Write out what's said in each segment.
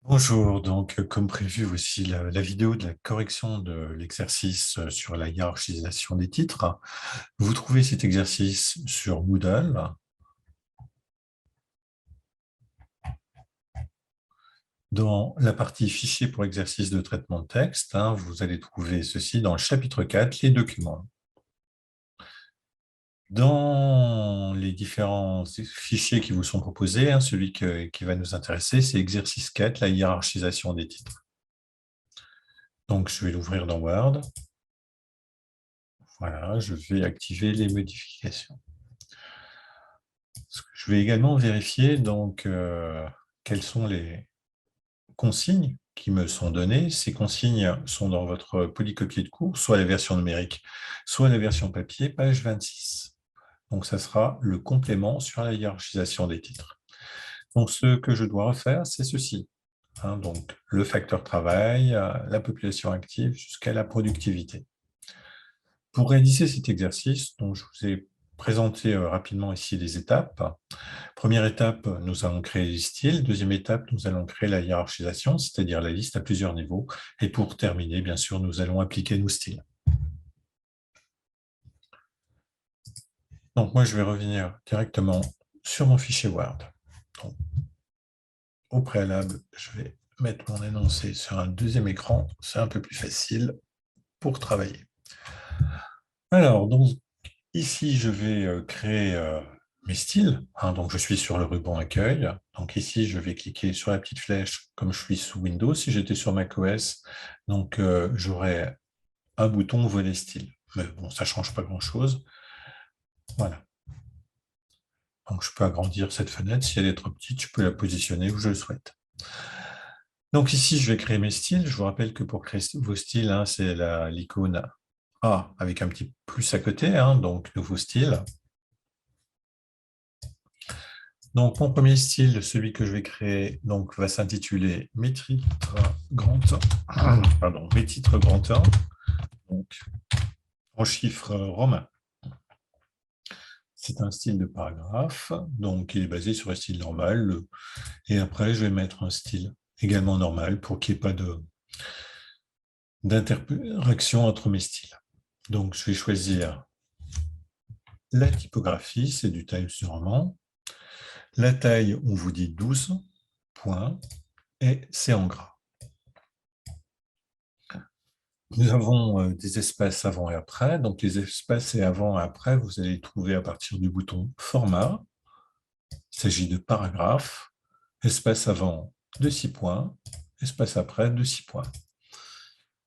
Bonjour, donc comme prévu, voici la vidéo de la correction de l'exercice sur la hiérarchisation des titres. Vous trouvez cet exercice sur Moodle. Dans la partie fichier pour exercice de traitement de texte, vous allez trouver ceci dans le chapitre 4, les documents. Dans les différents fichiers qui vous sont proposés, celui qui va nous intéresser, c'est exercice 4, la hiérarchisation des titres. Donc, je vais l'ouvrir dans Word. Voilà, je vais activer les modifications. Je vais également vérifier donc quelles sont les consignes qui me sont données. Ces consignes sont dans votre polycopier de cours, soit la version numérique, soit la version papier, page 26. Donc, ça sera le complément sur la hiérarchisation des titres. Donc, ce que je dois refaire, c'est ceci. Donc, le facteur travail, la population active jusqu'à la productivité. Pour réaliser cet exercice, donc, je vous ai présenté rapidement ici les étapes. Première étape, nous allons créer les styles. Deuxième étape, nous allons créer la hiérarchisation, c'est-à-dire la liste à plusieurs niveaux. Et pour terminer, bien sûr, nous allons appliquer nos styles. Donc, moi, je vais revenir directement sur mon fichier Word. Donc, au préalable, je vais mettre mon énoncé sur un deuxième écran. C'est un peu plus facile pour travailler. Alors, donc, ici, je vais créer mes styles. Donc, je suis sur le ruban accueil. Donc, ici, je vais cliquer sur la petite flèche comme je suis sous Windows. Si j'étais sur macOS, donc j'aurais un bouton volet style. Mais bon, ça ne change pas grand-chose. Voilà. Donc, je peux agrandir cette fenêtre. Si elle est trop petite, je peux la positionner où je le souhaite. Donc, ici, je vais créer mes styles. Je vous rappelle que pour créer vos styles, c'est l'icône A avec un petit plus à côté. Donc, nouveau style. Donc, mon premier style, celui que je vais créer, donc, va s'intituler Mes titres grand 1. Pardon, Mes titres grand 1, donc, en chiffres romains. C'est un style de paragraphe, donc il est basé sur un style normal. Et après, je vais mettre un style également normal pour qu'il n'y ait pas d'interaction entre mes styles. Donc, je vais choisir la typographie, c'est du Times New Roman. La taille, on vous dit 12 points, et c'est en gras. Nous avons des espaces avant et après. Donc, les espaces et avant et après, vous allez les trouver à partir du bouton Format. Il s'agit de paragraphe. Espace avant de 6 points. Espace après de 6 points.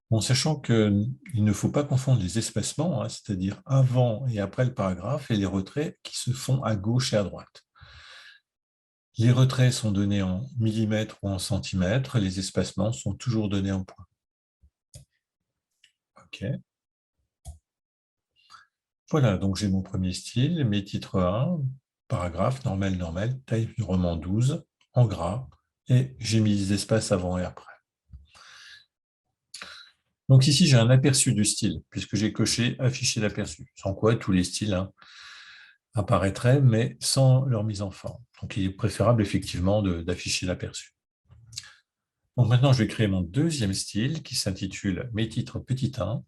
Bon, sachant qu'il ne faut pas confondre les espacements, c'est-à-dire avant et après le paragraphe, et les retraits qui se font à gauche et à droite. Les retraits sont donnés en millimètres ou en centimètres. Les espacements sont toujours donnés en points. OK. Voilà, donc j'ai mon premier style, mes titres 1, paragraphe, normal, taille du roman 12, en gras, et j'ai mis des espaces avant et après. Donc ici, j'ai un aperçu du style, puisque j'ai coché afficher l'aperçu, sans quoi tous les styles apparaîtraient, mais sans leur mise en forme. Donc il est préférable effectivement d'afficher l'aperçu. Donc maintenant, je vais créer mon deuxième style qui s'intitule Mes titres petit 1.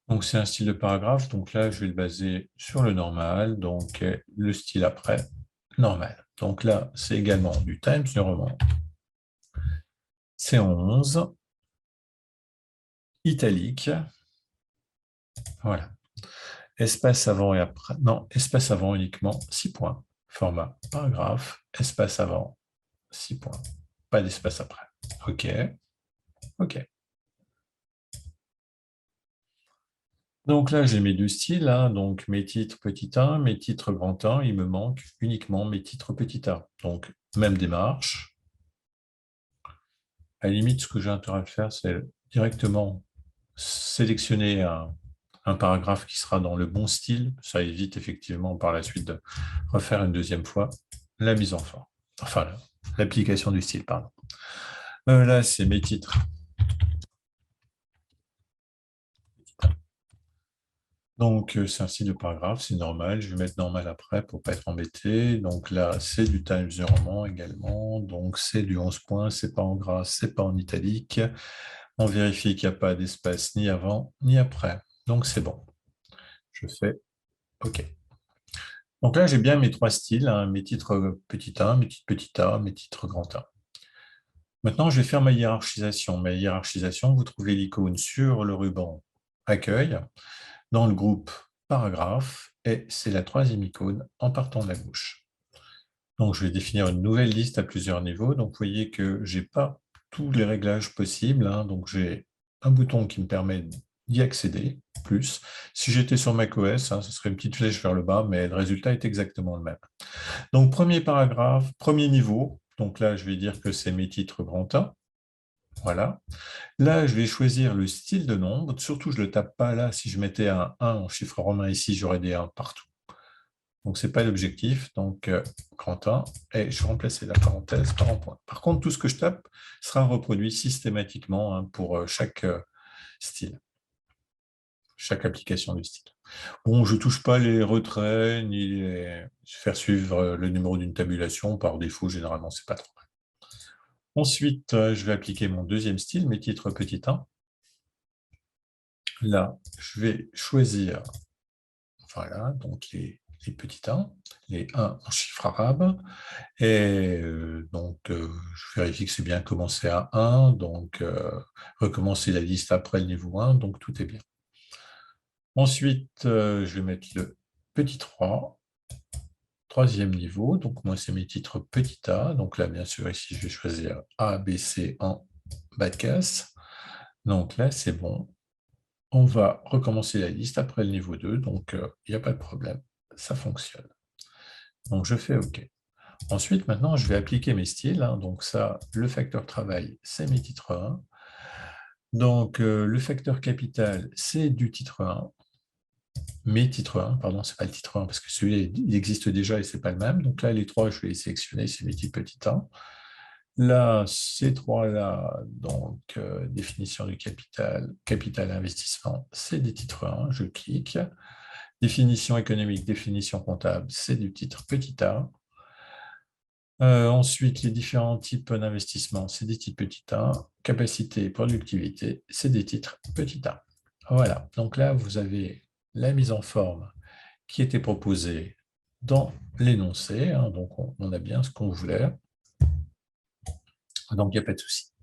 Donc, c'est un style de paragraphe. Donc là, je vais le baser sur le normal. Donc, le style après, normal. Donc là, c'est également du Times New Roman. C'est 11. Italique. Voilà. Espace avant et après. Non, espace avant uniquement 6 points. Format paragraphe. Espace avant 6 points. Pas d'espace après. OK. OK. Donc là, j'ai mes deux styles, donc mes titres petit 1, mes titres grand 1, il me manque uniquement mes titres petit 1. Donc, même démarche. À la limite, ce que j'ai intérêt à faire, c'est directement sélectionner un paragraphe qui sera dans le bon style. Ça évite effectivement par la suite de refaire une deuxième fois la mise en forme. Enfin, l'application du style, pardon. Là, c'est mes titres. Donc, c'est un style de paragraphe, c'est normal. Je vais mettre normal après pour ne pas être embêté. Donc là, c'est du time mesurement également. Donc, c'est du 11 points, c'est pas en gras, c'est pas en italique. On vérifie qu'il n'y a pas d'espace ni avant ni après. Donc, c'est bon. Je fais OK. Donc là, j'ai bien mes trois styles, hein, mes titres petit 1, mes titres petit a, mes titres grand A. Maintenant, je vais faire ma hiérarchisation. Ma hiérarchisation, vous trouvez l'icône sur le ruban Accueil, dans le groupe Paragraphe, et c'est la troisième icône en partant de la gauche. Donc, je vais définir une nouvelle liste à plusieurs niveaux. Donc, vous voyez que je n'ai pas tous les réglages possibles. Hein. Donc, j'ai un bouton qui me permet d'y accéder, plus. Si j'étais sur macOS, hein, ce serait une petite flèche vers le bas, mais le résultat est exactement le même. Donc, premier paragraphe, premier niveau. Donc là, je vais dire que c'est mes titres grand A. Voilà. Là, je vais choisir le style de nombre. Surtout, je ne le tape pas là. Si je mettais un 1 en chiffre romain ici, j'aurais des 1 partout. Donc, ce n'est pas l'objectif. Donc, grand A. Et je vais remplacer la parenthèse par un point. Par contre, tout ce que je tape sera reproduit systématiquement hein, pour chaque style, chaque application du style. Bon, je ne touche pas les retraits, ni faire suivre le numéro d'une tabulation. Par défaut, généralement, ce n'est pas trop. Ensuite, je vais appliquer mon deuxième style, mes titres petit 1. Là, je vais choisir, voilà, donc les petits 1, les 1 en chiffre arabe. Et donc, je vérifie que c'est bien commencé à 1, donc recommencer la liste après le niveau 1, donc tout est bien. Ensuite, je vais mettre le petit 3, troisième niveau, donc moi c'est mes titres petit a, donc là bien sûr ici je vais choisir A, B, C en bas de casse, donc là c'est bon. On va recommencer la liste après le niveau 2, donc il n'y a pas de problème, ça fonctionne. Donc je fais OK. Ensuite, maintenant, je vais appliquer mes styles. Hein. Donc ça, le facteur travail, c'est mes titres 1. Donc le facteur capital, c'est du titre 1. Mes titres 1, pardon, ce n'est pas le titre 1, parce que celui-là, il existe déjà et ce n'est pas le même. Donc là, les trois, je vais les sélectionner, c'est mes titres petit 1. Là, ces trois-là, donc définition du capital, capital investissement, c'est des titres 1, je clique. Définition économique, définition comptable, c'est du titre petit a. Ensuite, les différents types d'investissement, c'est des titres petit a. Capacité et productivité, c'est des titres petit a. Voilà, donc là, vous avez la mise en forme qui était proposée dans l'énoncé. Hein, donc, on a bien ce qu'on voulait. Donc, il n'y a pas de souci.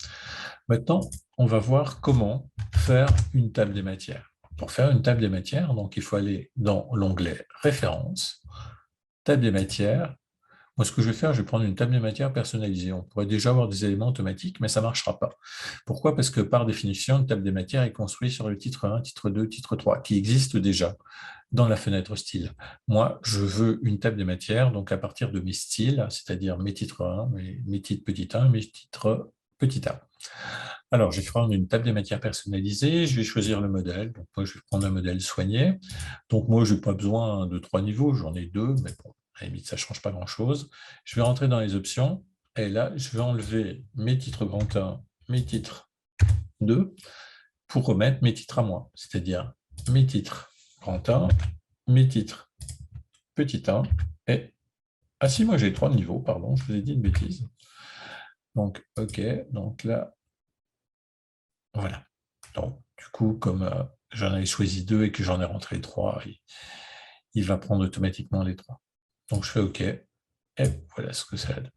Maintenant, on va voir comment faire une table des matières. Pour faire une table des matières, donc, il faut aller dans l'onglet « Références »,« Table des matières ». Moi, ce que je vais faire, je vais prendre une table des matières personnalisée. On pourrait déjà avoir des éléments automatiques, mais ça ne marchera pas. Pourquoi? Parce que par définition, une table des matières est construite sur le titre 1, titre 2, titre 3, qui existe déjà dans la fenêtre style. Moi, je veux une table des matières, donc à partir de mes styles, c'est-à-dire mes titres 1, mes titres petit 1, mes titres petit a. Alors, je vais prendre une table des matières personnalisée, je vais choisir le modèle. Donc, moi, je vais prendre un modèle soigné. Donc, moi, je n'ai pas besoin de 3 niveaux, j'en ai 2, mais bon, à la limite, ça ne change pas grand-chose. Je vais rentrer dans les options, et là, je vais enlever mes titres grand 1, mes titres 2, pour remettre mes titres à moi, c'est-à-dire mes titres grand 1, mes titres petit 1, et... Ah si, moi j'ai 3 niveaux, pardon, je vous ai dit une bêtise. Donc, OK, donc là, voilà. Donc, du coup, comme j'en avais choisi 2 et que j'en ai rentré 3, il va prendre automatiquement les 3. Donc, je fais OK, et voilà ce que ça donne.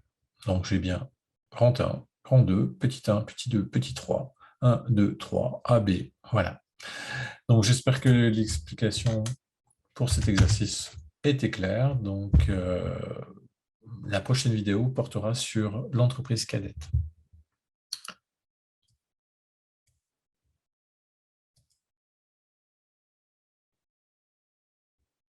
Donc, j'ai bien grand 1, grand 2, petit 1, petit 2, petit 3, 1, 2, 3, A, B, voilà. Donc, j'espère que l'explication pour cet exercice était claire. Donc, la prochaine vidéo portera sur l'entreprise cadette.